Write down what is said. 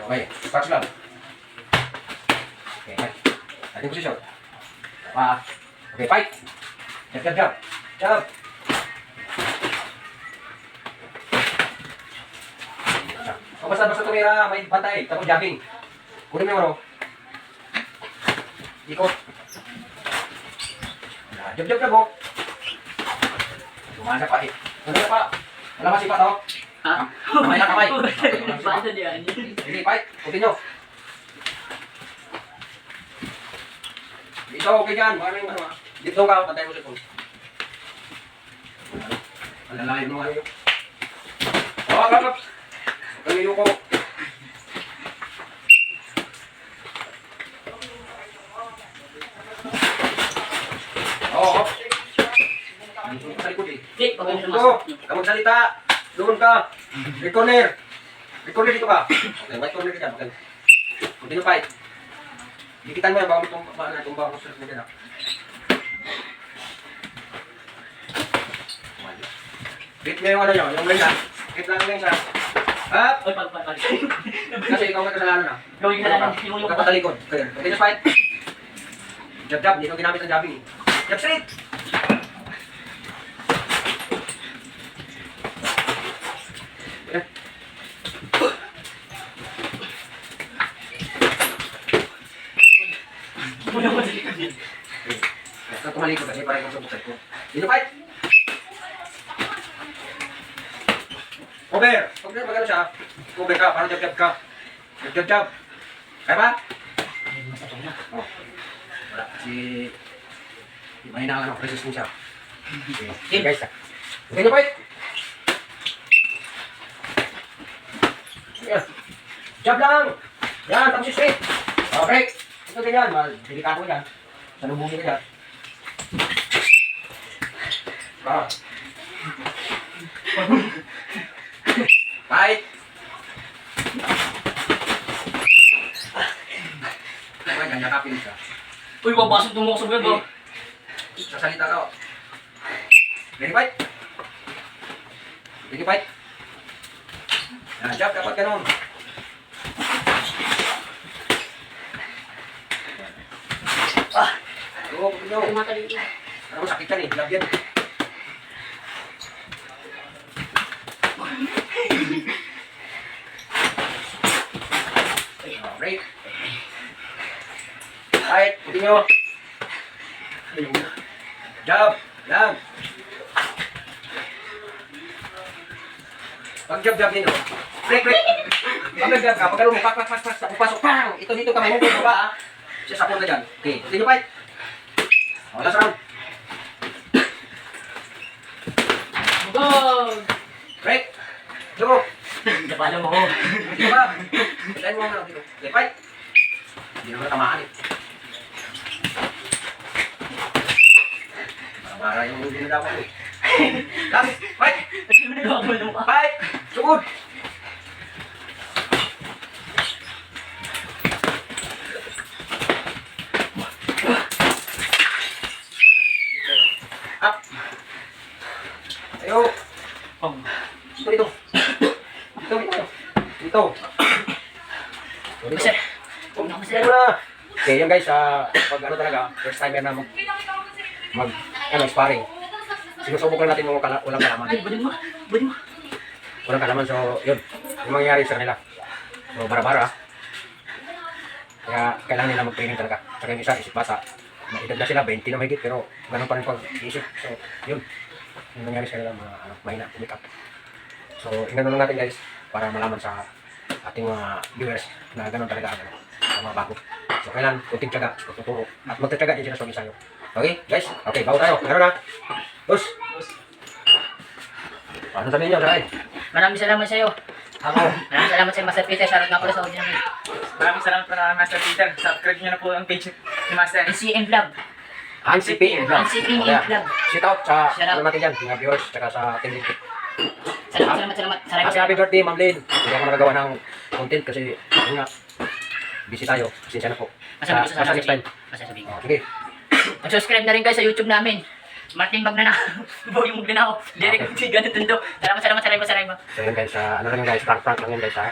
Okay, touch lang. Okay, fight. Ating posisyon. Okay, fight. Jab, jab, jab. Jab. O basta tumira, may bantay. Tapos jabbing. Kunin mo yung ano. Ikot. Jab, jab, jab, oh. Lumana pa eh. Lumana pa. Wala masipa to. Ha? Kamay na kamay. Paano diyan? Sige, fight. Continue. Dito, okay dyan. Maraming ano. Dito ka, pantay mo sa phone. Alalahin mo nga yun. Oh, kapap. Kanino ko. Oo. Sa likod eh. Hindi, pag ano Ito, sumasok. ka magsalita. Doon ka. Right corner. Right corner dito ka. Okay, right corner ka dyan. Okay. Continue fight. Dikitan mo yan, baka may tumba ako sa likod dyan. Hit nyo yung ano nyo, yung line na. Hit lang yung sa. Up! Oy, pag. Kasi ikaw may kasalanan na. Gawin ka lang yung Huwag ka patalikod. Okay, continue fight. Jab jab, hindi ko ginamit ang jabbing eh. Jab straight! Basta tumalikod kasi parang kung sa ko. Dito fight! Over! Huwag na magano siya. Over ka, parang jab jab ka. Jab jab jab. Kaya ba? Oh. Wala. Kasi mahina ang ano, resistance siya. Okay, guys. Okay na fight! Yan. Jab lang! Yan, tapos yung straight. Okay. Ito ganyan, delikado yan. Salubungin ka yan. Fight! Ay, ganyan kapin siya. Uy, wabasok tumusok yun, bro. Sasalita ka. Ready fight? Ready fight? Yan, jab, dapat ganun. Oo, pagkino. Ano mo, sakit yan eh. Love yan. Break. Fight, pagkino. Jab, yan. Pag jab-jab ninyo. Break, break. Pag nag-jab ka, pag ano mo, pasok, pang! Ito dito ka, may move ba, ha? Siya sapon ka dyan. Okay, continue fight. O, last round. Go! Break. Go. Napala mo ko. Dito ka. Patayin mo nga dito. Okay, fight. Hindi naman tamaan eh. Para yung dinadapan ko eh. Last, fight. Fight. Sugod. Up. Ayo. Dito, dito. Dito, dito. Dito. Masaya. Masaya mo na. Okay, yun guys, pag ano talaga, first time na sparring. Sinusubok lang natin yung walang kalaman. Budin mo. Budin mo. Walang kalaman, so yun. Yung mangyayari sa kanila. So, bara-bara. Kaya kailangan nila mag-training talaga. Saka yung isa, isip bata. Edad na sila, 20 na mahigit, pero ganun pa rin pag-isip. So, yun. Yung nangyari sa kanila, mahina, umikap. So, inano lang natin guys, para malaman sa ating mga viewers na ganun talaga ang mga bago. So, kailangan kunting tiyaga, tuturo. At magtatiyaga din sila sa ensayo. Okay, guys? Okay, bago tayo. Meron na. Bus! Paano sabihin nyo, Saray? Maraming salamat sa iyo. Ako. Maraming salamat sa Master Peter. Shoutout nga pala sa audio namin. Maraming salamat po na Master Peter. Subscribe nyo na po ang page ni Master. NCM Vlog. NCP Vlog. NCP Kaya, Vlog. shout out sa Shout out. ano natin dyan, mga viewers, tsaka sa team. Salamat. Happy birthday, Ma'am Lynn. Hindi ako nakagawa ng content kasi yun nga, busy tayo. Pasensya na po. Sa next time. Masasabihin ko. Oh, sige. Mag-subscribe na rin kayo sa YouTube namin. Martin Magnanao. Boy Magnanao. Derek Ganun Tundo. Salamat sa live. So yun guys, ano lang yun guys, prank lang yun guys ha.